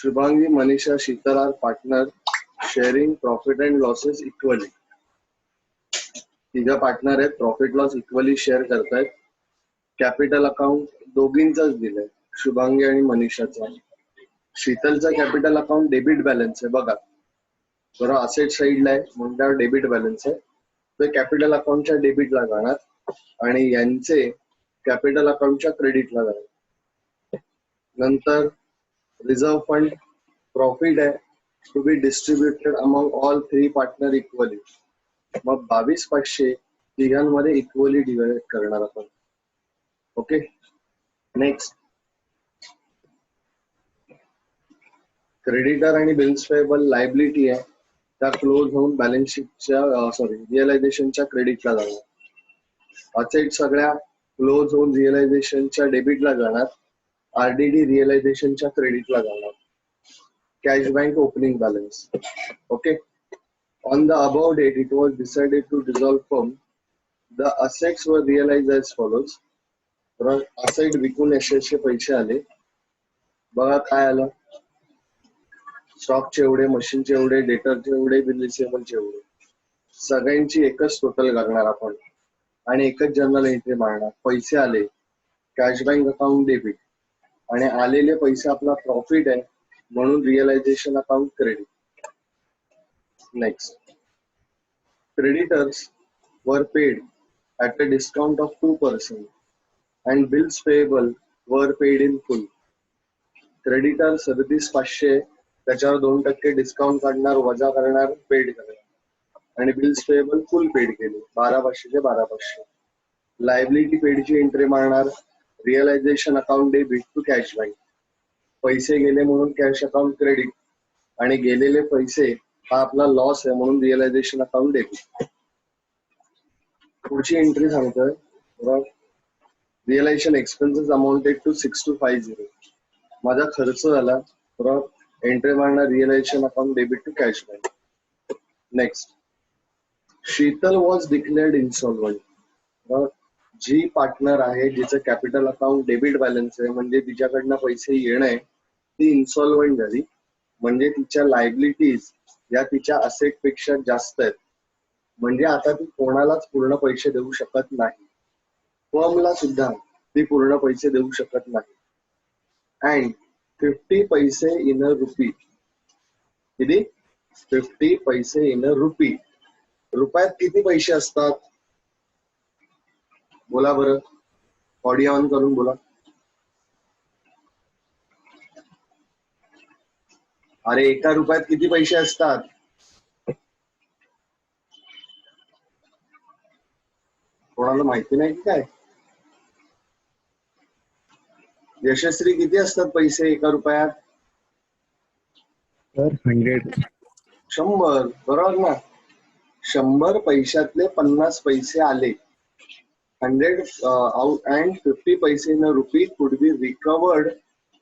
Shubhangi, Manisha, Sheetal are partner sharing profit and losses equally. तिघा partner आहेत, profit loss equally share करतायत. Capital account दोघींचाच दिलंय, शुभांगी आणि मनीषाचा. शीतलचा capital account debit balance आहे बघा, बरोबर असेट साईडला आहे म्हणून त्यावर डेबिट बॅलन्स आहे, ते कॅपिटल अकाउंटच्या डेबिटला जाणार आणि यांचे कॅपिटल अकाउंटच्या क्रेडिटला जाणार. नंतर रिझर्व्ह फंड प्रॉफिट आहे to be distributed among all 3 partner equally. मग 22,500 तिघांमध्ये इक्वली डिवाइड करणार आपण. ओके, नेक्स्ट क्रेडिटर आणि बिल्स पेएबल लायबिलिटी आहे, त्या क्लोज होऊन बॅलन्स शीटच्या रिअलायझेशनच्या क्रेडिटला जाणार. असेट सगळ्या क्लोज होऊन रिअलायझेशनच्या डेबिटला जाणार, आरडीडी रिअलायझेशनच्या क्रेडिटला जाणार. Cash bank opening balance. Okay, on the above date it was decided to dissolve firm. The assets were realized as follows. Asset विकून असे पैसे आले बघा, काय आलं, स्टॉकचे एवढे, मशीनचे एवढे, डेटरचे एवढे, बिल रिसिवेबलचे एवढे, सगळ्यांची एकच टोटल करणार आपण आणि एकच जर्नल एंट्री मारणार. पैसे आले कॅश बँक अकाउंट डेबिट आणि आलेले पैसे आपला प्रॉफिट आहे म्हणून realisation account credit. Next, creditors were paid at a discount of 2% and bills payable were paid in full. Creditor 37,500 त्याच्यावर 2% डिस्काउंट काढणार, वजा करणार, पेड करणार आणि बिल्स पेएबल फुल पेड केले 12,500 चे 12,500. लायबिलिटी पेडची एंट्री मारणार, realisation account debit to cash bank. पैसे गेले म्हणून कॅश अकाउंट क्रेडिट आणि गेलेले पैसे हा आपला लॉस आहे म्हणून रिअलायझेशन अकाउंट डेबिट. पुढची एंट्री सांगतोय, रिअलायझेशन एक्सपेन्सेस अमाउंटेड टू 6,250. माझा खर्च झाला, बरोबर एंट्री मारणार, realisation account debit to cash bank. Next, Sheetal was declared insolvent. जी पार्टनर आहे जिचं कॅपिटल अकाउंट डेबिट बॅलन्स आहे म्हणजे तिच्याकडनं पैसे येणं ती इन्सॉल्वंट झाली, म्हणजे तिच्या लायबिलिटीज या तिच्या असेट पेक्षा जास्त आहेत, म्हणजे आता ती कोणालाच पूर्ण पैसे देऊ शकत नाही, फर्मला सुद्धा ती पूर्ण पैसे देऊ शकत नाही. अँड 50 पैसे इन अ रुपी. किती? 50 पैसे इन अ रुपी. रुपयात किती पैसे असतात बोला बरं, ऑडिओ ऑन करून बोला. अरे एका रुपयात किती पैसे असतात? कोणाला माहिती नाही की काय? यशस्वी किती असतात पैसे एका रुपयात? 100. 100, बरोबर ना. 100 पैशातले 50 पैसे आले, 100 out and 50 पैसे in a rupee could be recovered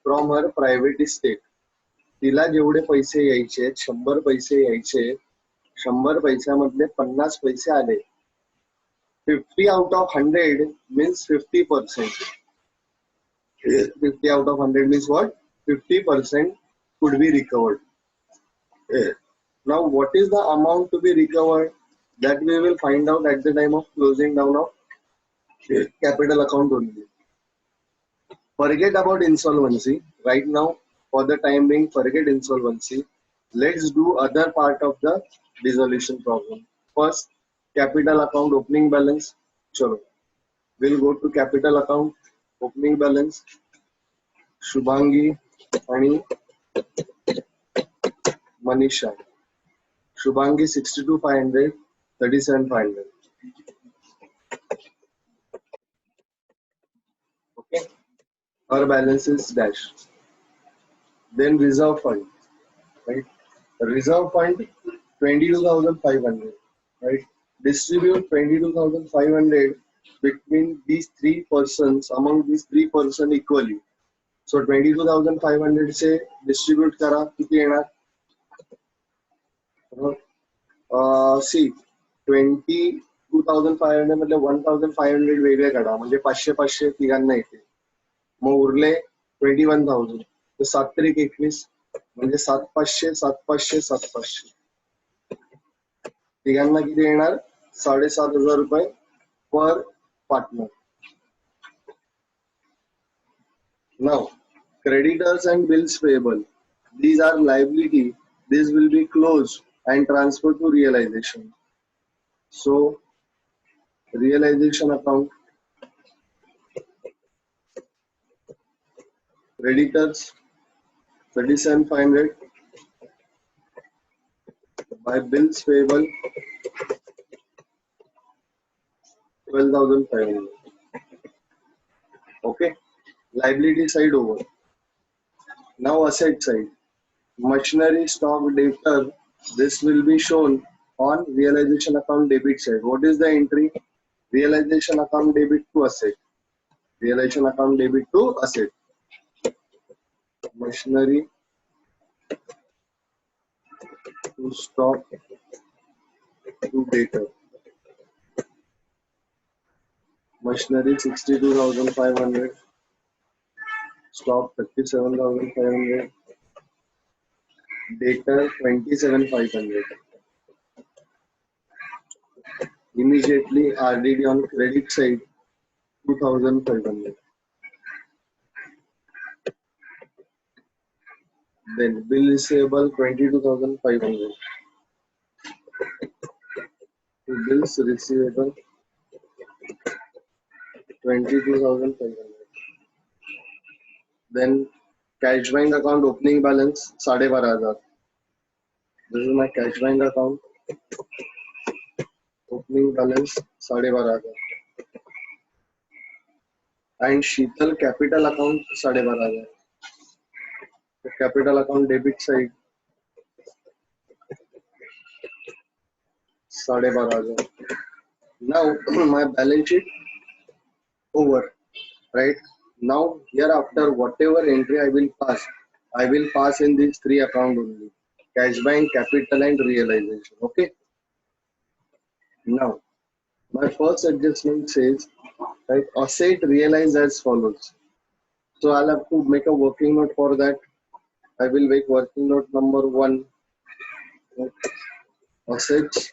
from her private estate. तिला जेवढे पैसे यायचे 100 पैसे यायचे, 100 पैशामधले 50 पैसे आले. 50 out of 100 means 50%. 50 out of 100 means what? 50% could be recovered. Now what is the amount to be recovered? That we will find out at the time of closing down of capital account only. Forget about insolvency right now. For the time being, forget insolvency. Let's do other part of the dissolution problem. First, capital account opening balance. Chalo, we'll go to capital account opening balance. Shubhangi and Manisha. Shubhangi 62,500, 37,500. Okay, her balance is dash. Then reserve fund, right? Reserve fund 22,500, right? Distribute 22,500 between these 3 persons, among these 3 persons equally. So 22,500 say distribute करा, किती येणार? See, 22,500 मधले 1,500 वेगळे काढा, म्हणजे 500 तिघांना येते. मग उरले 21,000. तर 7 × 21 म्हणजे 7,500 7,500 7,500 तिघांना किती येणार 7,500 रुपये पर partner. Now, creditors and bills payable. These are liability. This will be closed and transferred to realization. So, realization account, creditors 37,500 by bills payable 12,500. Okay, liability side over. Now asset side, machinery stock debtor. This will be shown on realization account debit side. What is the entry? Realization account debit to asset. Realization account debit to asset. Machinery to stock to debtor. Machinery 62,500. Stock 37,500. Debtor 27,500. Immediately RDD on credit side 2,500. Then bill receivable 22,500. Bills receivable 22,500. Then cash bank account opening balance 12,500. This is my cash bank account. Opening balance 12,500. And Sheetal capital account 12,500. The capital account debit side 12,500. Now my balance sheet over, right? Now hereafter whatever entry I will pass in these three accounts only: cash bank, capital, and realization. Okay. Now my first adjustment says, right, asset realized as follows. So I'll have to make a working note for that. I will make working note number 1. Right? Assets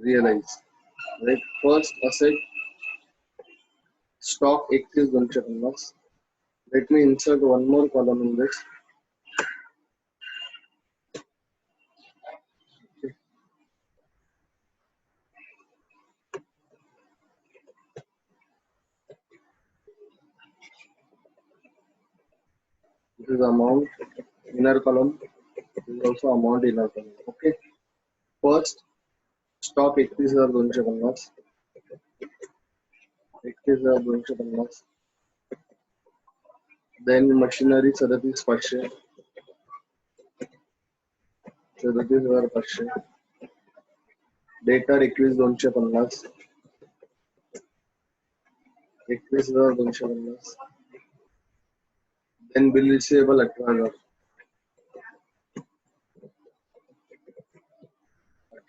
realized. Right. First asset stock 31,250. Let me insert one more column in this. This is amount, inner column. This is also amount, inner column. Okay. First stock 31,250. 31,250. Then machinery 37,500. 37,500. Data 21,250. 21,250. Then bill receivable 18,000.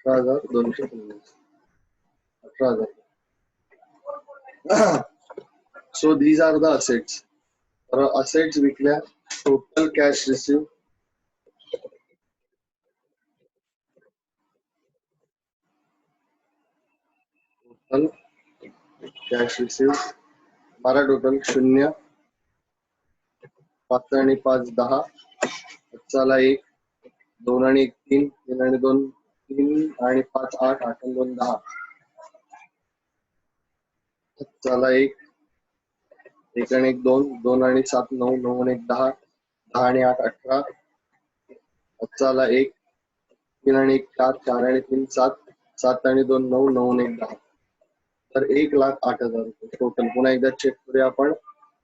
18,250. 18,000. So these are the assets. For assets विकल्या, total cash received. Total cash received. हमारा total 0, 5 आणि 5 10. चला 1, 2 आणि 1 3, 3 आणि 2 3 आणि 5 8, 8 आणि 2 10. चला 1, 1 आणि 1 2, 2 आणि 7 9, 9 आणि 1 10, 10 आणि 8 18. चला 1, 3 आणि 1 4, 4 आणि 3 7, 7 आणि 2 9, 9 आणि 1 10. तर 1,08,000 रुपये टोटल. पुन्हा एकदा चेक करूया आपण.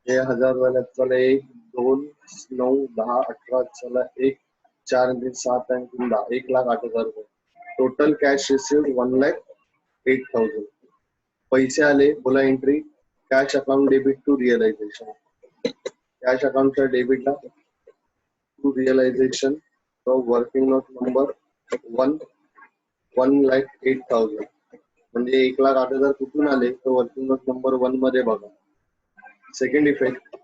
हे 1000 झाल्यात. चला 1 2 9 10 18. चला 1 4 3 7 आणि 3 10. 1,08,000 रुपये टोटल कॅश रिसिव्ड 1,08,000. पैसे आले, बोला entry cash account debit to realisation. Cash अकाउंटच्या डेबिटला to realisation. So working note number 1, 1,08,000. म्हणजे 1,08,000 कुठून आले तर वर्किंग नोट नंबर 1 मध्ये बघा. सेकंड इफेक्ट,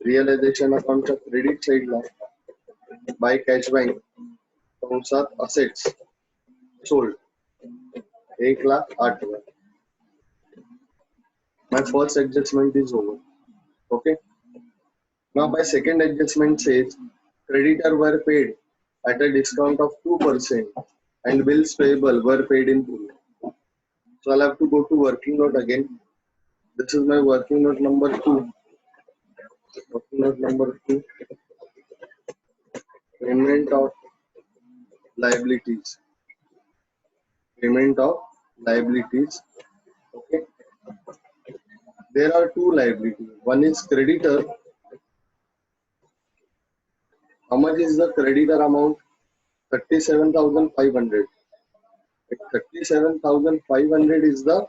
रिअलायझेशन अकाउंटच्या क्रेडिट साइडला बाय कॅश बँक कंसात assets sold 1,08,000. My first adjustment is over. Okay. Now my second adjustment says creditor were paid at a discount of 2% and bills payable were paid in full. So I'll have to go to working note again. This is my working note number 2. Working note number 2. Payment of liabilities. Payment of liabilities. Okay. There are two liabilities. One is creditor. How much is the creditor amount? 37,500. 37,500 is the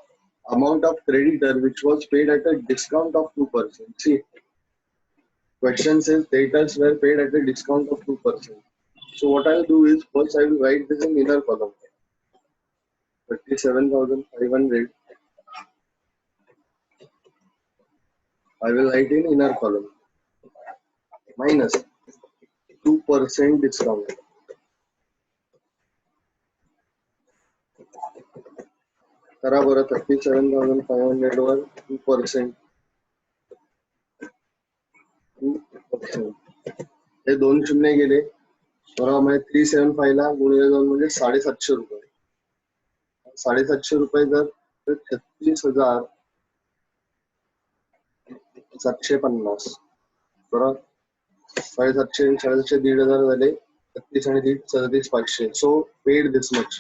amount of creditor which was paid at a discount of 2%. See, question says debtors were paid at a discount of 2%. So what I'll do is first I will write this in inner column. 37,500 I will write in inner column minus 2% discount. करा बरं 37,500 वर 2%. हे दोन शून्य गेले बरोबर, म्हणजे 375 ला गुणिले 2 म्हणजे 750 रुपये. 750 रुपये जर 36,750 बरोबर. 750 750 1,500 झाले. 36 आणि 3 37,500. So paid this much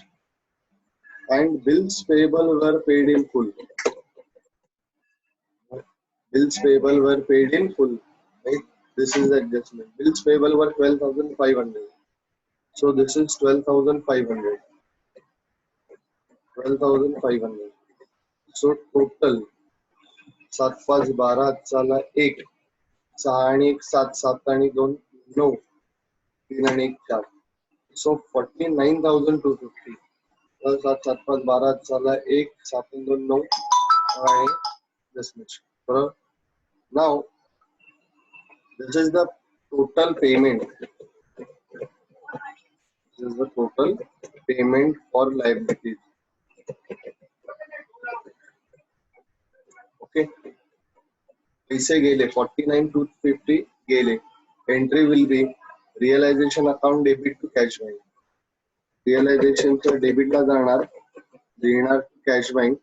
and bills payable were paid in full. Bills payable were paid in full. Right? This is the adjustment. Bills payable were 12,500. So this is 12,500. 12,500. So total 7 5 12 चला 1 6 आणि 1 7 7 आणि 2 9 3 आणि 1 4. So 49,250. 7 7 5 12 चला 1 7 2 9 आणि this much. Now this is the total payment. This is the total payment for liabilities. Okay. पैसे गेले 49,250 गेले. Entry will be realization account debit to cash bank. Realization चा debit ला जाणार, देणार cash bank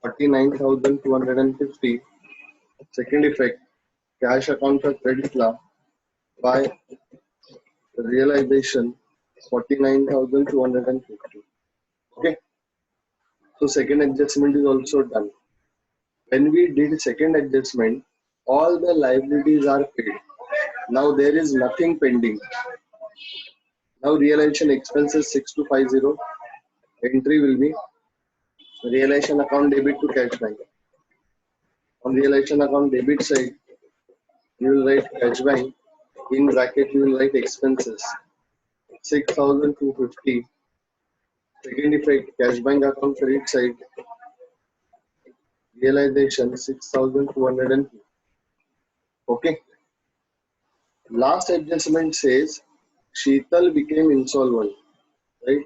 49,250. Second effect, cash account चा credit ला by realization 49,250. Okay. So second adjustment is also done. When we did second adjustment, all the liabilities are paid. Now there is nothing pending. Now realization expenses 6250. Entry will be realization account debit to cash bank. On realization account debit side, you will write cash bank. In bracket, you will write expenses 6,250. Second effect, cash bank account credit side, realization 6,250. Okay. Last adjustment says Sheetal became insolvent. Right?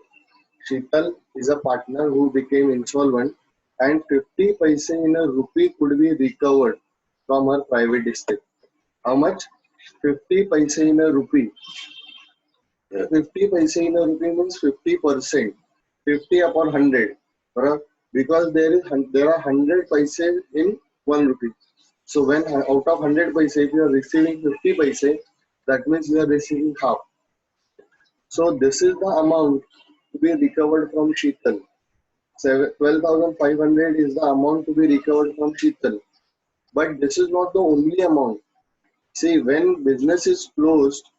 Sheetal is a partner who became insolvent, and 50 paise in a rupee could be recovered from her private estate. How much? 50 paise in a rupee. 50 paise in a rupee means 50%. 50 upon 100. Because there are 100 paise in 1 rupee. So when out of 100 paise, if you are receiving 50 paise, that means you are receiving half. So this is the amount to be recovered from Sheetal. 12,500 is the amount to be recovered from Sheetal. But this is not the only amount. See, when business is closed,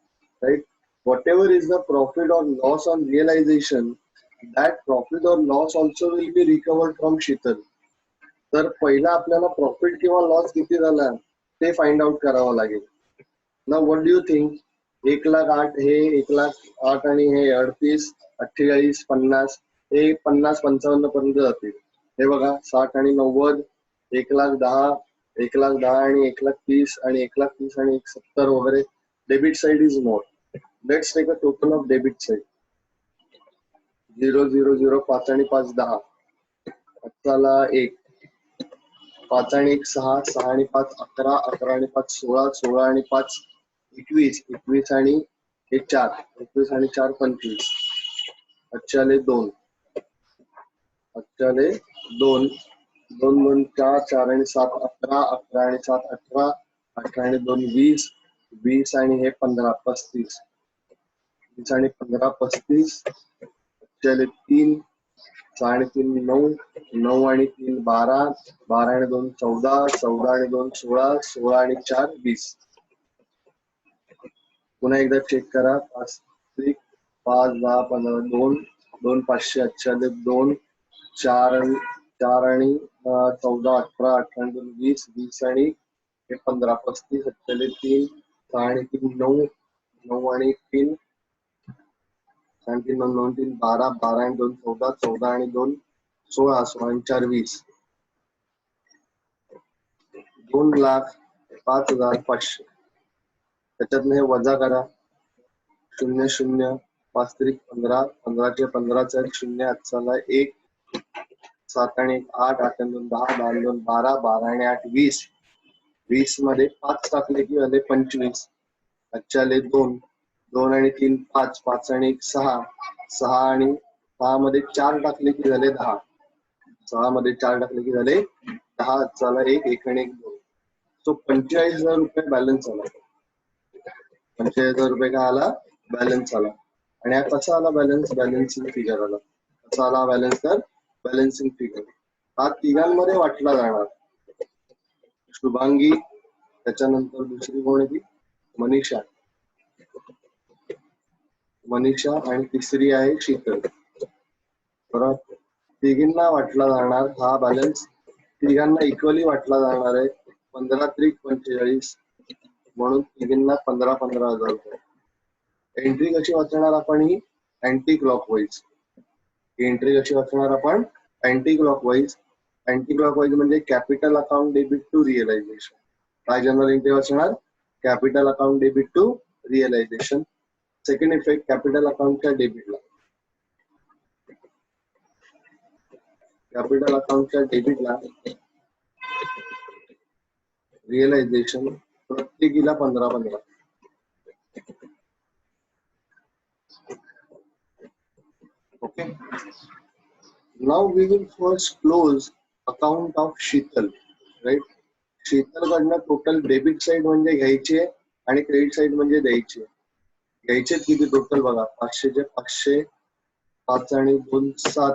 right, whatever is the profit or loss on realization, that profit or loss also will be recovered from Sheetal. तर पहिला आपल्याला profit किंवा loss किती झाला ते find out करावं लागेल. ना व्हॉट डू यू थिंक? 1,08,000 हे 1,08,000 आणि हे 38, 48, 50 हे 50, 55 पर्यंत जातील. हे बघा 60 आणि 90 1,10,000, 1,10,000 आणि 1,30,000 आणि 1,30,000 आणि 1,70,000 वगैरे. Debit side is more. Let's take a total of debit side. 0 0 0 5 आणि 5 10. चला 1. 5 आणि 1 6, 6 आणि 5 11, 11 आणि 5 16, 16 आणि 5 21, 21 आणि हे 4, 21 आणि 4 25. अच्छाले 2, अच्छाले 2, 2 2 4, 4 आणि 7 11, 11 आणि 7 18, 18 आणि 2 20, 20 आणि हे 15 35, 20 आणि 15 35. अच्छाले 3, 6 आणि 3 9, 9 आणि 3 12, 12 आणि 2 14, 14 आणि 2 16, 16 आणि 4 20. पुन्हा एकदा चेक करा. 5 5 10 15 2 2 500. अच्छाले 2 4 आणि 14 18, 18 आणि 2 20, 20 आणि हे 15 35. अच्छाले 3, 6 आणि 3 9, 9 आणि 3 9 9 3 12, 12 आणि 2 14, 14 आणि 2 16, 16 आणि 4 20. 2,05,500. त्याच्यात हे वजा करा. 0 0 5 3 15, 15 चे 15 0. आजचा 1 7 आणि 1 8, 8 आणि 2 10, 10 आणि 2 12, 12 आणि 8 20. 20 मध्ये 5 टाकले की झाले 25. अच्छाले 2, 2 आणि 3 5, 5 आणि 1 6, 6 आणि 6 मध्ये 4 टाकले की झाले 10. 6 मध्ये 4 टाकले की झाले 10. चला 1 1 आणि 1 2. सो 45,000 रुपये बॅलन्स आला. 45,000 रुपये का आला? बॅलन्स आला. आणि हा कसा आला बॅलन्स? बॅलन्सिंग फिगर आला. कसा आला बॅलन्स? तर बॅलन्सिंग फिगर हा तिघांमध्ये वाटला जाणार. शुभांगी, त्याच्यानंतर दुसरी कोण आहे ती? मनीषा, मनीषा आणि तिसरी आहे शीतल. बरोबर. तिघींना वाटला जाणार हा बॅलन्स. तिघांना इक्वली वाटला जाणार आहे. 15 त्रिक 45 म्हणून तिघींना 15,000 रुपये. एंट्री कशी वाचणार आपण? ही अँटी क्लॉकवाईज. एंट्री कशी वाचणार आपण? Anti clockwise. अँटी क्लॉकवाईज म्हणजे capital account debit to realisation. काय जनरल एंट्री वाचणार? Capital account debit to realisation. Second effect, capital अकाउंटच्या डेबिटला, कॅपिटल अकाउंटच्या डेबिटला रिअलायझेशन प्रत्येकीला 15,15. Okay. Now we will first close account of Sheetal. Right. Sheetal कडनं टोटल डेबिट साइड म्हणजे घ्यायचे आणि क्रेडिट साइड म्हणजे द्यायचे. घ्यायचे किती टोटल बघा. 500 चे 500, 5 आणि 2 7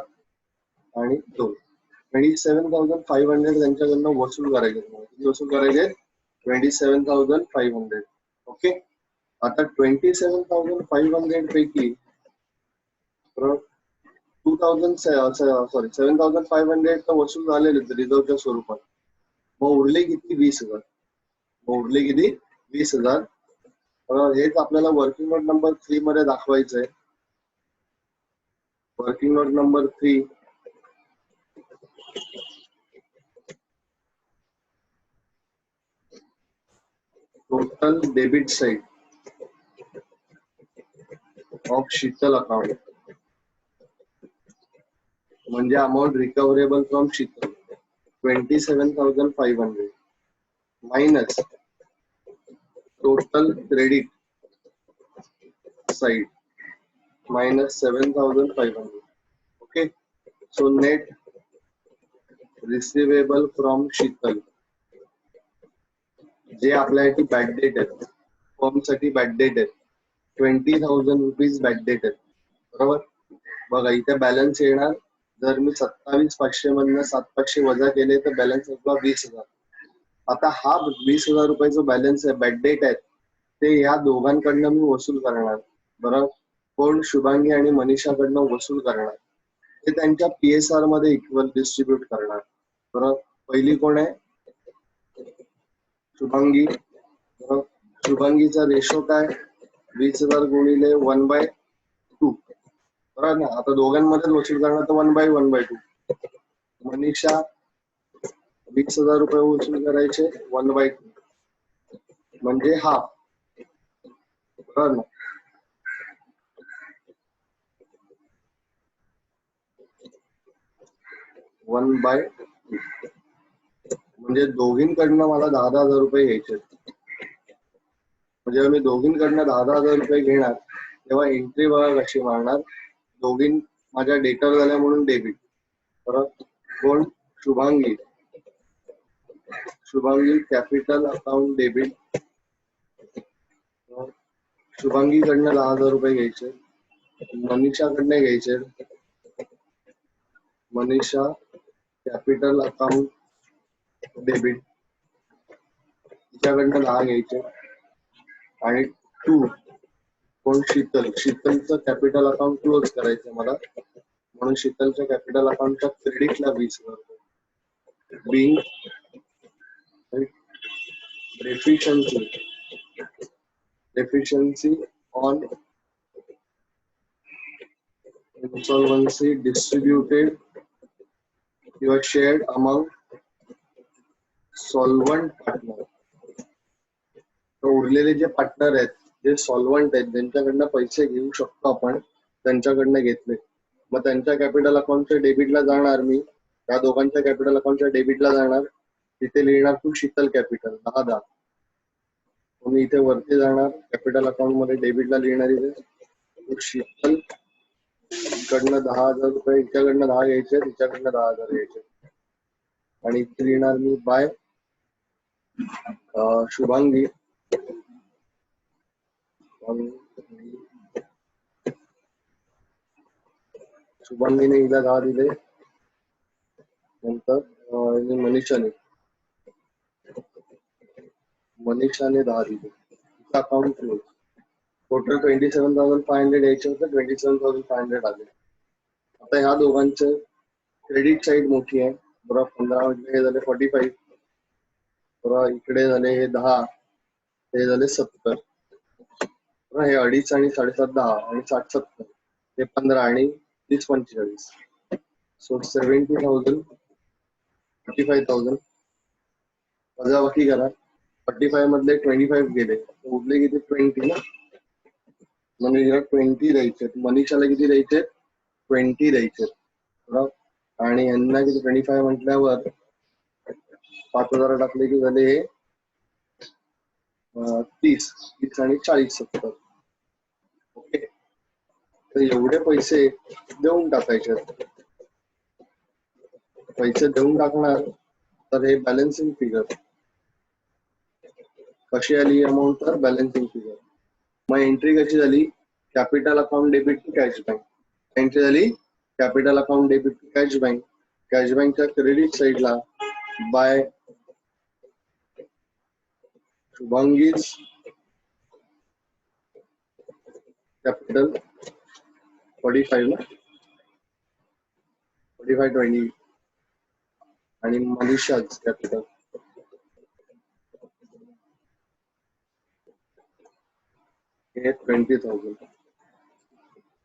आणि 2 27,500 त्यांच्याकडनं वसूल करायचे. किती वसूल करायचे? 27,500. ओके. आता 27,500 पैकी 7,500 तर वसूल झालेले रिझर्वच्या स्वरूपात. मग उरले किती? 20,000. मग उरले किती? 20,000. हेच आपल्याला वर्किंग नोट नंबर 3 मध्ये दाखवायचं आहे. Working note number 3 total debit side of Sheetal account म्हणजे amount recoverable from Sheetal 27,500 minus total credit side minus 7,500. Okay. So net receivable from Sheetal जे आपल्यासाठी बॅड डेट आहे, फॉर्म साठी बॅड डेट आहे, 20,000 रुपीज बॅड डेट आहे. बरोबर. बघा इथे बॅलन्स येणार. जर मी 27,500 मधनं 7,500 वजा केले तर बॅलन्स असला 20,000. आता हा 20,000 रुपयाचा बॅलन्स आहे, बॅड डेट आहे, ते या दोघांकडनं मी वसूल करणार. बरोबर. कोण? शुभांगी आणि मनीषाकडनं वसूल करणार. ते त्यांच्या PSR मध्ये इक्वल डिस्ट्रीब्यूट करणार. बरोबर. पहिली कोण आहे? शुभांगी. बरोबर. शुभांगीचा रेशो काय? 20,000 गुणिले 1/2. बरोबर ना. आता दोघांमध्ये वसूल करणार तर 1/1/2. मनीषा 20,000 रुपये वसूल करायचे 1/2 म्हणजे हाफ. बरोबर ना? 1/2 म्हणजे दोघींकडनं मला 10,000 रुपये घ्यायचे. जेव्हा मी दोघींकडनं 10,000 रुपये घेणार तेव्हा एंट्री बघा कशी मारणार. दोघीं माझ्या डेटर झाल्या म्हणून डेबिट. परत कोण? Shubhangi. Shubhangi capital account debit. शुभांगीकडनं 10,000 रुपये घ्यायचे. मनीषाकडनं घ्यायचे. मनीषा कॅपिटल अकाउंट डेबिट, तिच्याकडनं 10 घ्यायचे. आणि 2 कोण? शीतल. शीतलचं कॅपिटल अकाउंट क्लोज करायचं मला, म्हणून शीतलच्या कॅपिटल अकाउंटच्या क्रेडिटला 20,000 रुपये. Being deficiency on insolvency distributed or shared among solvent partner. उरलेले जे पार्टनर आहेत, जे सॉल्व्हंट आहेत, ज्यांच्याकडनं पैसे घेऊ शकतो आपण, त्यांच्याकडनं घेतले. मग त्यांच्या कॅपिटल अकाउंटच्या डेबिटला जाणार मी, त्या दोघांच्या कॅपिटल अकाउंटच्या डेबिटला जाणार. तिथे लिहिणार तू शीतल कॅपिटल 10,000. मी इथे वरती जाणार, कॅपिटल अकाउंट मध्ये डेबिटला लिहिणार इथे शीतल कडनं 10,000 रुपये, हिच्याकडनं 10 घ्यायचे, तिच्याकडनं 10,000 घ्यायचे. आणि इथे लिहिणार मी बाय शुभांगी. शुभांगीने हिला 10 दिले, नंतर मनीषाने 10 दिले. Account close. टोटल 27,500 यायचे होते, 27,500 आले. आता ह्या दोघांचे क्रेडिट साईड मोठी आहे. बरोबर 15 म्हणजे हे झाले 45. बरोबर इकडे झाले हे 10, हे झाले 70. हे 2.5 आणि 7.5 10 आणि 60 70 हे 15 आणि 30 45. सो 70,000 45,000 वजाबाकी करा. 45 मधले 25 गेले, उरले किती? 20 ना. म्हणजे हिला 20 द्यायचे, मनीषाला किती द्यायचे? 20 द्यायचे. बरोबर आणि यांना किती? 25 म्हटल्यावर 5,000 टाकले की झाले 30 आणि 40 70. ओके, तर एवढे पैसे देऊन टाकायचे. पैसे देऊन टाकणार तर हे बॅलन्सिंग फिगर कशी आली अमाऊंट? तर बॅलन्सिंग फिगर. मग एंट्री कशी झाली? Capital account debit to cash bank. Entry झाली capital account debit to cash bank. Cash बँकच्या क्रेडिट साईडला बाय शुभांगीज कॅपिटल 45 ना, 45 20 आणि मनीषाज कॅपिटल हे 20,000.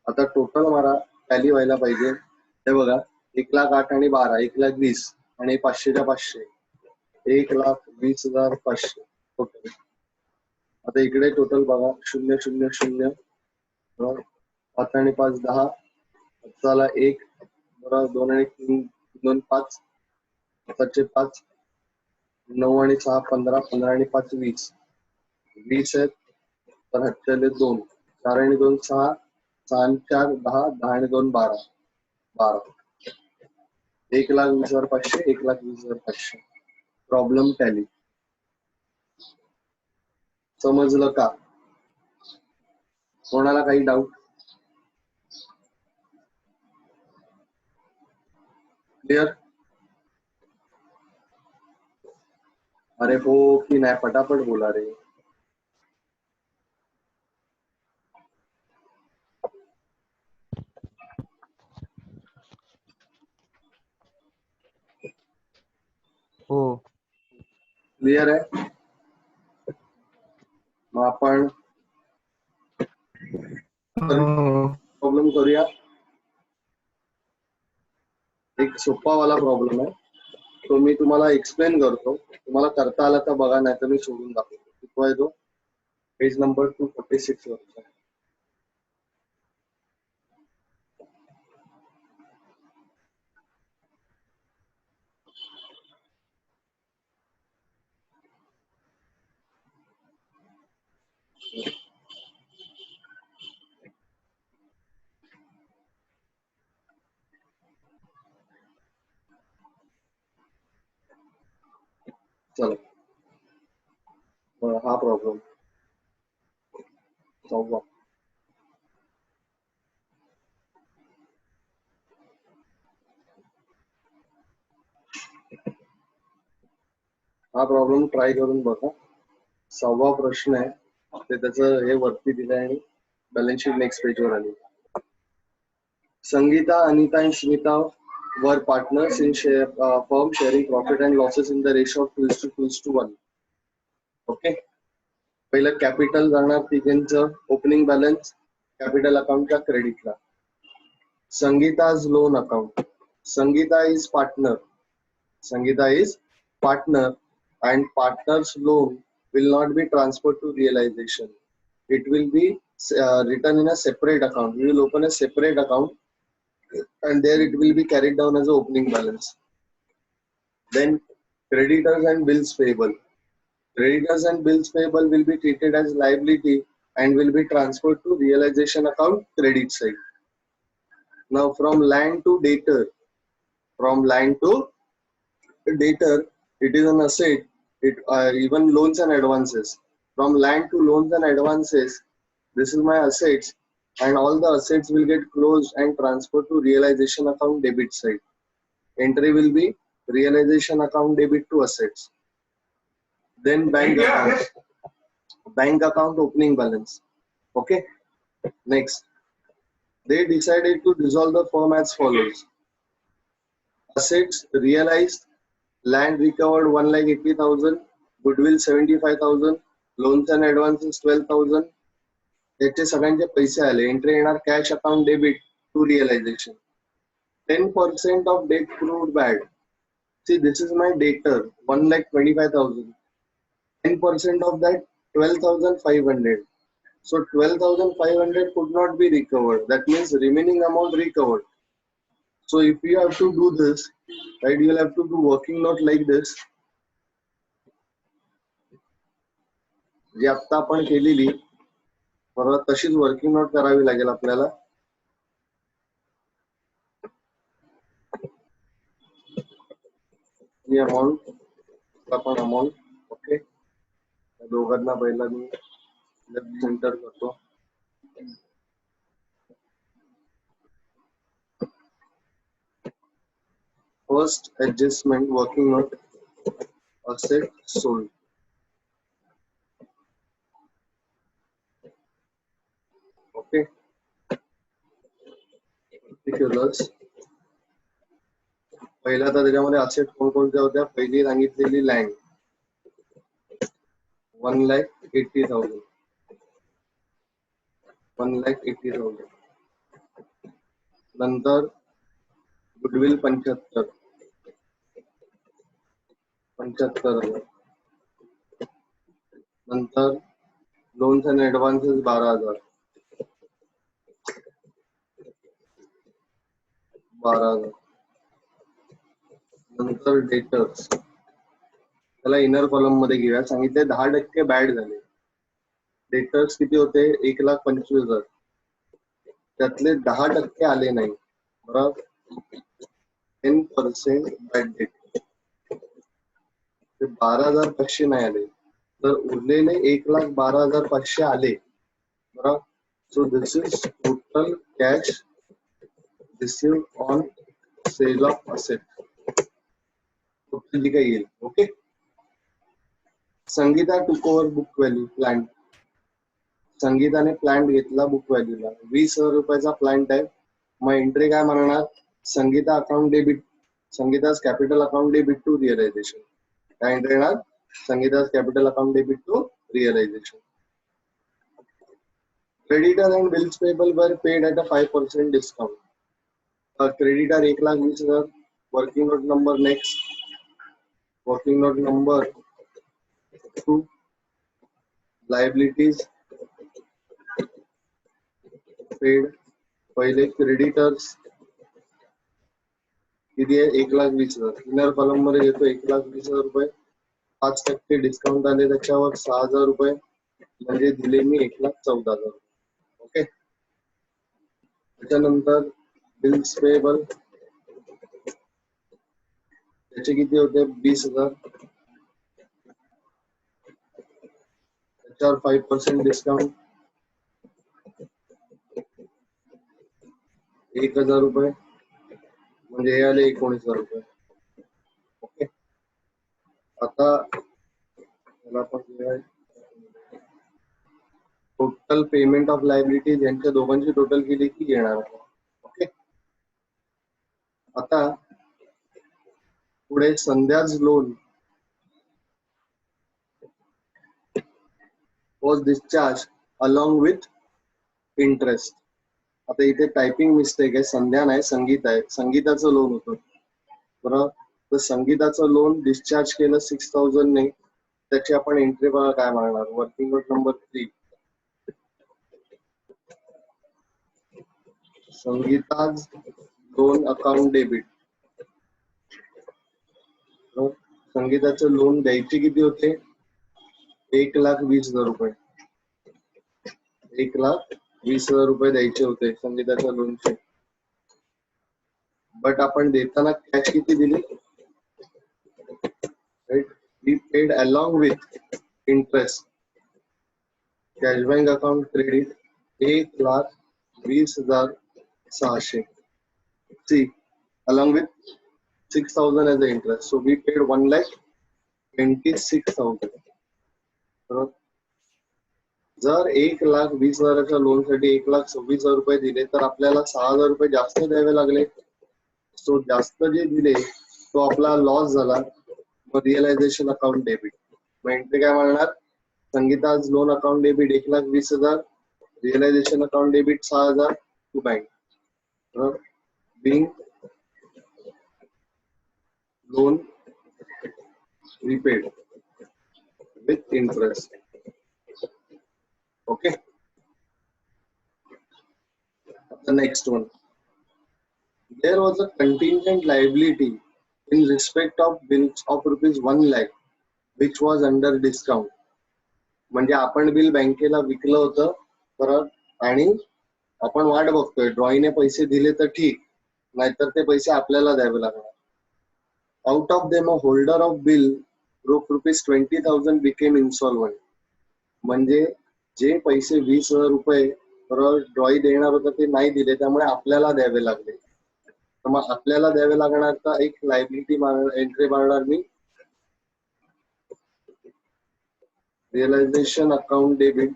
आता टोटल मारा, टॅली व्हायला पाहिजे. हे बघा 1,08,000 आणि 12, 1,20,000 आणि 500च्या 500, 1,20,500 टोटल. आता इकडे टोटल बघा 0 0 0 5 आणि 5 10, 1 बरोबर 2 आणि 3 2 5, 7चे 5, 9 आणि 6 15, 15 आणि 5 20, 20 आहेत तर ह्याच्याले 2, 4 आणि 2 6, 6 आणि 4 10, 10 आणि 2 12, 12. 1,20,500, 1,20,500. Problem tally. समजलं का? कोणाला काही डाऊट? क्लिअर? अरे हो की नाही, पटापट बोला रे. हो. क्लिअर आहे? मग आपण प्रॉब्लेम करूया. एक सोपा वाला प्रॉब्लेम आहे. तो मी तुम्हाला एक्सप्लेन करतो, तुम्हाला करता आला तर बघा, नाही तर मी सोडून दाखवतो. कितवा आहे तो? पेज नंबर 246 वरचा. चला, हा प्रॉब्लेम 4. हा प्रॉब्लेम ट्राय करून बघा. 6वा प्रश्न आहे, ते त्याचं हे वरती दिलंय आणि बॅलन्स शीट नेक्स्ट पेजवर आली. Sangeeta, Anita, and Smita were partners in firm sharing profit and losses in the ratio of 2:1. Okay. पहिलं कॅपिटल जाणार तिघांचं, ओपनिंग बॅलन्स कॅपिटल अकाउंटच्या क्रेडिटला. Sangeeta's loan account. Sangeeta is partner. Sangeeta is partner, and partner's loan will not be transferred to realization. It will be written in a separate account. We will open a separate account, and there it will be carried down as an opening balance. Then creditors and bills payable. Creditors and bills payable will be treated as liability and will be transferred to realization account credit side. Now from land to debtor, it is an asset. It even loans and advances. From land to loans and advances, this is my assets, and all the assets will get closed and transferred to realization account debit side. Entry will be realization account debit to assets. Then bank account. Bank account opening balance. Okay. Next, they decided to dissolve the firm as follows. Assets realized, land recovered 1,80,000, goodwill 75,000, loans and advances 12,000. त्याचे सगळ्यांचे पैसे आले. Entry येणार cash account debit to realisation. 10% of debt proved bad. See, this is my debtor, 1,25,000. 10% of that, 12,500. So 12,500 could not be recovered. That means remaining amount recovered. So if you have to do this, right, you will have to do working note like this. जी आता आपण केलेली, परत तशीच working note करावी लागेल आपल्याला. ही amount, आपण amount, okay. दोघांना पहिला मी सेंटर करतो. First adjustment, working note, asset sold. Okay. Particulars. पहिला तर त्याच्यामध्ये असेट कोणकोणत्या होत्या? पहिली सांगितलेली लँड 1,80,000. 1,80,000. नंतर गुडविल 75,000. नंतर लोन्स अँड ऍडव्हान्सेस 12,000. 12,000. नंतर डेटर्स, त्याला इनर कॉलम मध्ये घेऊया. सांगितले 10% बॅड झाले. डेटर्स किती होते? 1,25,000. त्यातले 10% आले नाही. बरोबर, 10% बॅड डेट. 12,500 नाही आले, तर उरलेले 1,12,500 आले. बरोबर. So this is total cash received on sale of asset. Totally काय येईल? Okay. Sangeeta took over book value plant. संगीताने प्लांट घेतला बुक व्हॅल्यूला. 20,000 रुपयाचा प्लांट आहे. मग एंट्री काय म्हणणार? Sangeeta account debit, Sangeeta's capital account debit to realisation. काय एंट्री येणार? Sangeeta's capital account debit to realisation. Creditor and bills payable were paid at a 5% discount. Creditor 1,20,000. Working note number next. Working note number 2, liabilities paid. पहिले creditors किती आहे 1,20,000. Inner column मध्ये घेतो 1,20,000 रुपये. 5% discount आले त्याच्यावर 6,000 रुपये म्हणजे दिले मी 1,14,000. ओके. त्याच्यानंतर बिल्स पेएबल त्याचे किती होते 20,000. त्याच्यावर 5% डिस्काउंट 1,000 रुपये म्हणजे हे आले 19,000 रुपये. ओके. आता मला आपण टोटल पेमेंट ऑफ लायबिलिटीज यांच्या दोघांची टोटल केली की येणार आहे. ओके. आता पुढे Sandhya's loan was discharged along with interest. आता इथे टायपिंग मिस्टेक आहे. संध्या नाही संगीत आहे. संगीताचं लोन होतं बरोबर. तर संगीताचं लोन डिस्चार्ज केलं 6,000 ने. त्याची आपण एंट्री बघा काय मागणार. Working note number 3, Sangeeta's loan account debit. संगीताचं लोन द्यायचे किती होते 1,20,000 रुपये. 1,20,000 रुपये द्यायचे होते संगीताच्या लोनचे. बट आपण देताना कॅश किती दिली. We paid along with interest. Cash bank account credit 1,20,600. See along with 6,000 as the interest. So we paid 1,26,000. बरोबर. जर 1,20,000च्या लोन साठी 1,26,000 रुपये दिले तर आपल्याला 6,000 रुपये जास्त द्यावे लागले. सो जास्त जे दिले तो आपला लॉस झाला. मग रिअलायझेशन अकाउंट डेबिट. मग एंट्री काय म्हणणार. Sangeeta's loan account debit 1,20,000. Realisation account debit 6,000 to bank. बरोबर. Being loan repaid with interest. Okay. The next one. There was a contingent liability in respect of bills of rupees 1 lakh which was under discount. म्हणजे आपण bill बँकेला विकलं होतं परत आणि आपण वाट बघतोय ड्रॉईने पैसे दिले तर ठीक नाहीतर ते पैसे आपल्याला द्यावे लागणार. Out of them, a holder of bill rupees 20,000 became insolvent. म्हणजे जे पैसे 20,000 रुपये ड्रॉई देणार होतं ते नाही दिले त्यामुळे आपल्याला द्यावे लागले. तर मग आपल्याला द्यावे लागणार तर एक लायबिलिटी एंट्री मारणार मी. रिअलायझेशन अकाउंट डेबिट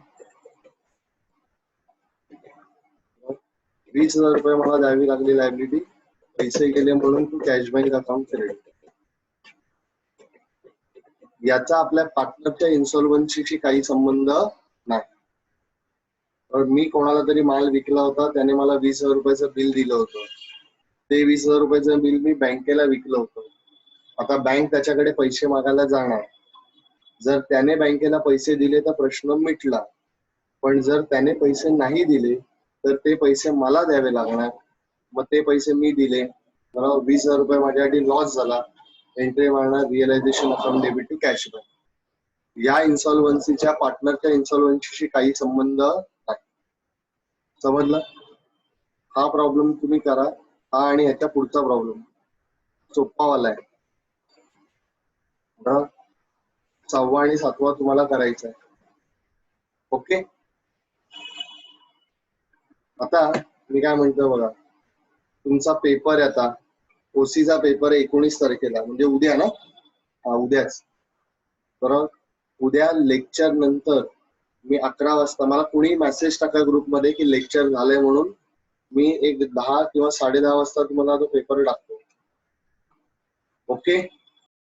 20,000 रुपये मला द्यावी लागली लायबिलिटी. पैसे गेले म्हणून तू कॅश बँक अकाउंट क्रेडिट. याचा आपल्या पार्टनरच्या इन्सॉल्वन्सीशी काही संबंध नाही. मी कोणाला तरी माल विकला होता त्याने मला 20,000 रुपयाचं बिल दिलं होतं. ते 20,000 रुपयाचं बिल मी बँकेला विकलं होतं. आता बँक त्याच्याकडे पैसे मागायला जाणार. जर त्याने बँकेला पैसे दिले तर प्रश्न मिटला. पण जर त्याने पैसे नाही दिले तर ते पैसे मला द्यावे लागणार. मग ते पैसे मी दिले बरोबर. 20,000 रुपये माझ्यासाठी लॉस झाला. एंट्री मारणार realisation account debit to cash bank. या इन्सॉल्वन्सीच्या पार्टनरच्या इन्सॉल्वन्सीशी काही संबंध नाही. समजलं. हा प्रॉब्लेम तुम्ही करा. हा आणि ह्याच्या पुढचा प्रॉब्लेम सोपावाला आहे. 6वा आणि 7वा तुम्हाला करायचा आहे. ओके. आता मी काय म्हणतो बघा. तुमचा पेपर आहे आता ओसीचा पेपर आहे 19 तारखेला म्हणजे उद्या ना. हा उद्याच बरोबर. उद्या लेक्चर नंतर मी 11 वाजता मला कुणी मेसेज टाका ग्रुपमध्ये की लेक्चर झालंय म्हणून. मी एक 10 किंवा 10:30 वाजता तुम्हाला तो पेपर टाकतो. ओके.